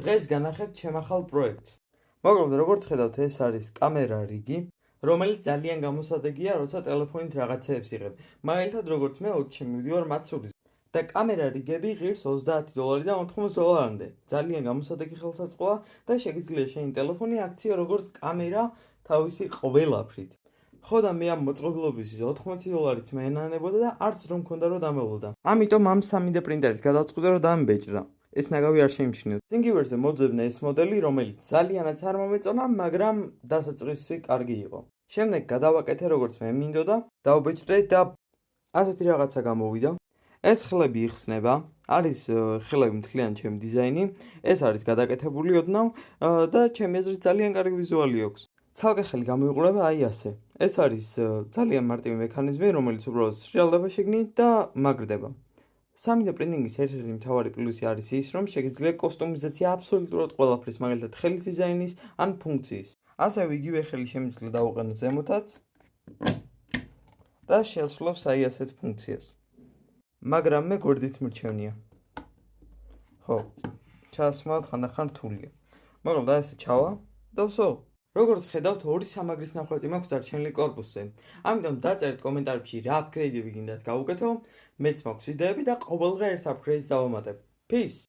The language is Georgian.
დღეს განახეთ ჩემ ახალ პროექტს. მოგლოდ როგორც ხედავთ, ეს არის კამერა რიგი, რომელიც ძალიან გამოსადეგია, როცა ტელეფონით რაღაცეებს იღებ. მაგალითად, როგორც მე 20-ში მივდივარ მაცურის და კამერა რიგები ღირს $30-დან $80-მდე. ძალიან გამოსადეგი ხელსაწყოა და შეგიძლია შენი ტელეფონი აქციო როგორც კამერა თავისი ყველაფრით. ხო და მე ამ მოწყობილობის $80-იც მეენანებოდა და არც რომ მქონდა რომ დამეულოდა. ამიტომ ამ 3D პრინტერით გადავწყვიტე რომ დამბეჭდა. ეს ნაგავი არ შეიმჩნიოთ. Thingiverse-ზე მოძებნა ეს მოდელი, რომელიც ძალიანაც არ მომეწონა, მაგრამ დასაწყისი კარგი იყო. შემდეგ გადავაკეთე როგორც მე მინდოდა, დავბეჭდე და ასეთი რაღაცა გამოვიდა. ეს ხლები იხსნება, არის ხლები მთლიანი ჩემი დიზაინი, ეს არის გადაკეთებული ოდნავ და ჩემი აზრით ძალიან კარგი ვიზუალი აქვს. ცალკე ხელი გამოიყურება აი ასე. ეს არის ძალიან მარტივი მექანიზმი, რომელიც უბრალოდ სრიალდება შიგნით და მაგრდება. 3D პრინტინგის ერთ-ერთი მთავარი პლუსი არის ის, რომ შეგიძლია კოსტუმიზაცია აბსოლუტურად ყველაფრის, მაგალითად ხელის დიზაინის ან ფუნქციის. ასევე იგივე ხელი შემიძლია დავუყენო ზემოთაც და შეასრულებს აი ასეთ ფუნქციას. მაგრამ მე გვერდით მრჩევნია. ხო, ჩასმავთ ხანდახან რთულია. მაგრამ და ესე ჩავა და ვსო. როგორც ხედავთ, ორი სამაგრის ნახვეტი მაქვს დარჩენილი კორპუსზე. ამიტომ დაწერეთ კომენტარებში რა აპგრეიდები გინდათ გავუკეთო, მეც მაქვს იდეები და ყოველდღე ერთ აპგრეიდს დავამატებ. Peace!